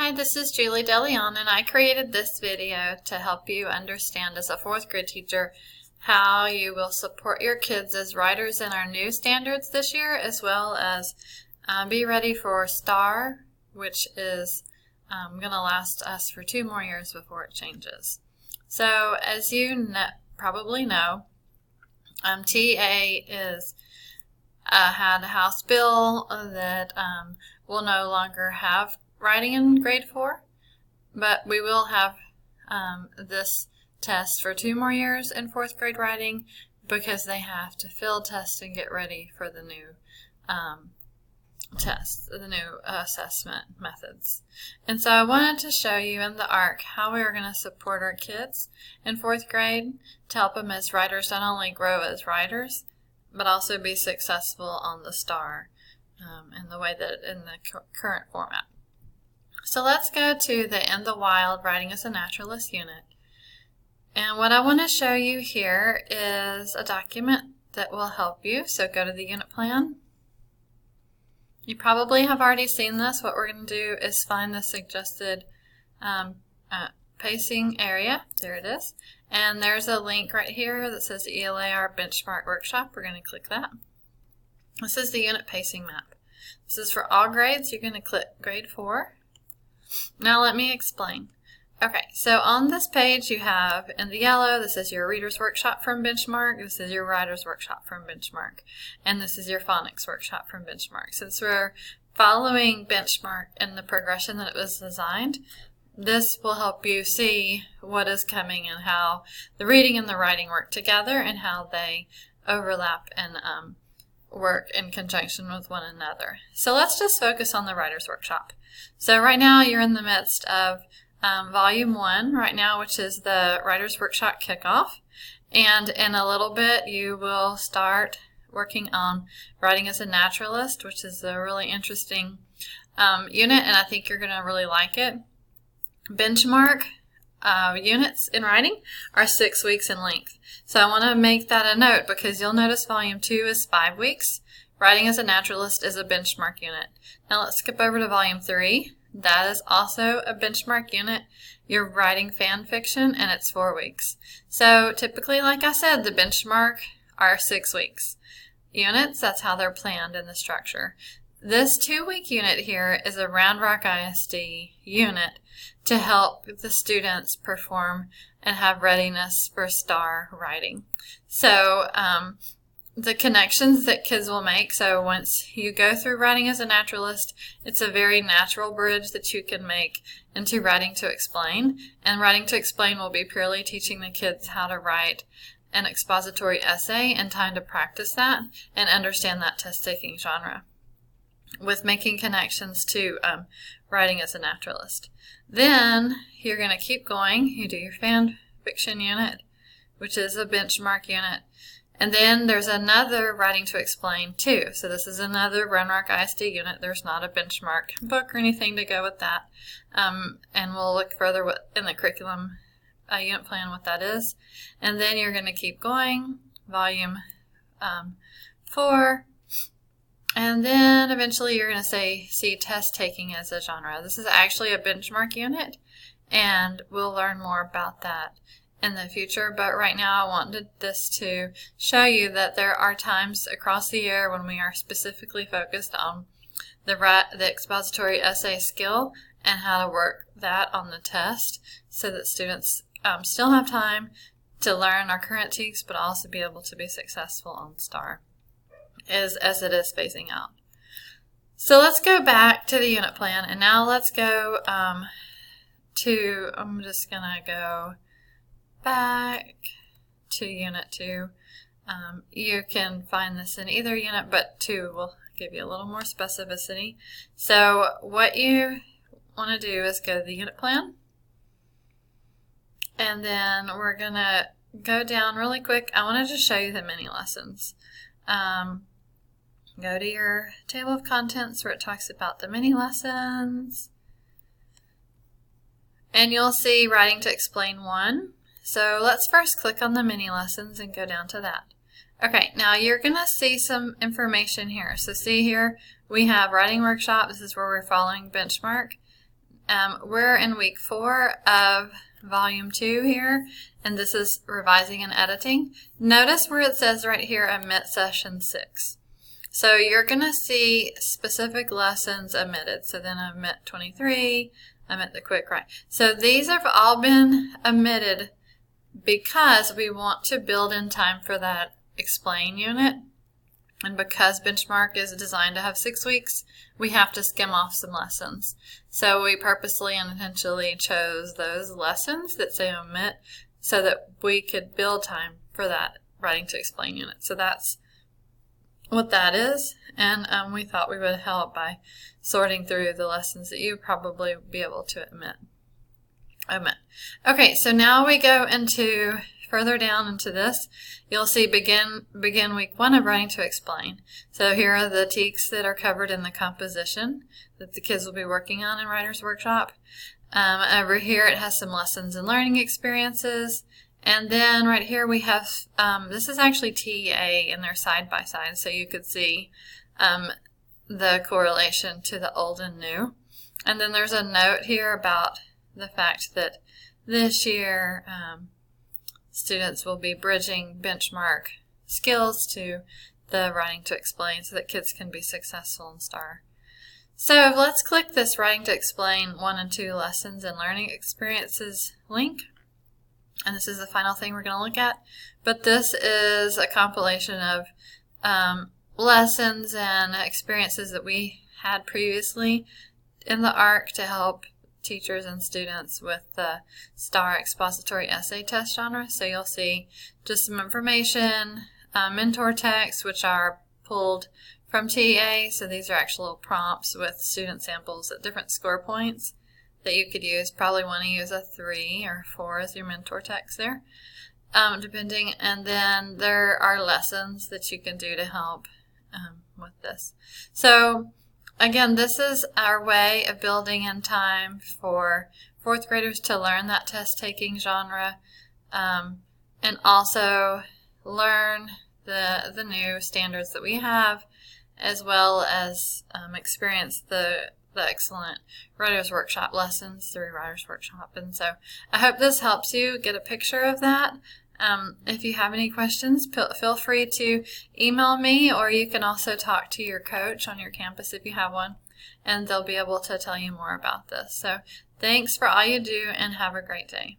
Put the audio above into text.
Hi, this is Julie DeLeon, and I created this video to help you understand as a fourth grade teacher how you will support your kids as writers in our new standards this year, as well as be ready for STAR, which is going to last us for 2 more years before it changes. So as you probably know, TA is had a House bill that will no longer have writing in grade 4, but we will have this test for 2 more years in 4th grade writing because they have to field test and get ready for the new tests, the new assessment methods. And so I wanted to show you in the ARC how we are going to support our kids in 4th grade to help them as writers not only grow as writers, but also be successful on the STAR in the way that in the current format. So let's go to the In the Wild Writing as a Naturalist unit. And what I want to show you here is a document that will help you. So go to the unit plan. You probably have already seen this. What we're going to do is find the suggested pacing area. There it is. And there's a link right here that says ELAR Benchmark Workshop. We're going to click that. This is the unit pacing map. This is for all grades. You're going to click grade 4. Now let me explain. Okay, so on this page you have in the yellow, this is your Reader's Workshop from Benchmark, this is your Writer's Workshop from Benchmark, and this is your Phonics Workshop from Benchmark. Since we're following Benchmark in the progression that it was designed, this will help you see what is coming and how the reading and the writing work together and how they overlap and work in conjunction with one another. So let's just focus on the Writer's Workshop. So right now you're in the midst of Volume 1 right now, which is the Writer's Workshop Kickoff. And in a little bit you will start working on Writing as a Naturalist, which is a really interesting unit, and I think you're going to really like it. Benchmark units in writing are 6 weeks in length. So I want to make that a note because you'll notice Volume 2 is 5 weeks. Writing as a Naturalist is a benchmark unit. Now let's skip over to Volume 3. That is also a benchmark unit. You're writing fan fiction and it's 4 weeks. So typically, like I said, the benchmark are 6 weeks. Units, that's how they're planned in the structure. This 2-week unit here is a Round Rock ISD unit to help the students perform and have readiness for STAR writing. So the connections that kids will make, so once you go through Writing as a Naturalist, it's a very natural bridge that you can make into Writing to Explain. And Writing to Explain will be purely teaching the kids how to write an expository essay and time to practice that and understand that test-taking genre, with making connections to Writing as a Naturalist. Then you're going to keep going. You do your fan fiction unit, which is a benchmark unit. And then there's another Writing to Explain too. So this is another Round Rock ISD unit. There's not a benchmark book or anything to go with that. And we'll look further in the curriculum unit plan what that is. And then you're going to keep going, Volume 4. And then eventually you're going to see test taking as a genre. This is actually a benchmark unit, and we'll learn more about that in the future. But right now I wanted this to show you that there are times across the year when we are specifically focused on the expository essay skill and how to work that on the test so that students still have time to learn our current TEKS but also be able to be successful on STAR as it is phasing out. So let's go back to the unit plan, and now let's go I'm just going to go back to Unit 2. You can find this in either unit, but 2 will give you a little more specificity. So what you want to do is go to the unit plan, and then we're going to go down really quick. I wanted to show you the mini lessons. Go to your table of contents where it talks about the mini lessons, and you'll see Writing to Explain 1. So let's first click on the mini lessons and go down to that. Okay, now you're going to see some information here. So see here, we have Writing Workshop. This is where we're following Benchmark. We're in week 4 of volume 2 here, and this is revising and editing. Notice where it says right here, omit session 6. So you're going to see specific lessons omitted. So then omit 23, omit the quick write. So these have all been omitted because we want to build in time for that explain unit. And because Benchmark is designed to have 6 weeks, we have to skim off some lessons. So we purposely and intentionally chose those lessons that say omit so that we could build time for that writing to explain unit. So that's what that is. And we thought we would help by sorting through the lessons that you probably be able to omit. Okay, so now we go into further down into this. You'll see begin week 1 of writing to explain. So here are the TEKS that are covered in the composition that the kids will be working on in Writer's Workshop. Over here it has some lessons and learning experiences. And then right here we have, this is actually TEA in their side by side, so you could see the correlation to the old and new. And then there's a note here about the fact that this year students will be bridging Benchmark skills to the writing to explain so that kids can be successful in STAR. So let's click this writing to explain 1 and 2 lessons and learning experiences link. And this is the final thing we're going to look at. But this is a compilation of lessons and experiences that we had previously in the ARC to help teachers and students with the STAR expository essay test genre. So you'll see just some information, mentor texts, which are pulled from TEA. So these are actual prompts with student samples at different score points that you could use. Probably want to use a 3 or 4 as your mentor text there, depending. And then there are lessons that you can do to help with this. So again, this is our way of building in time for 4th graders to learn that test-taking genre and also learn the new standards that we have, as well as experience the excellent Writer's Workshop lessons through Writer's Workshop. And so I hope this helps you get a picture of that. If you have any questions, feel free to email me, or you can also talk to your coach on your campus if you have one, and they'll be able to tell you more about this. So thanks for all you do, and have a great day.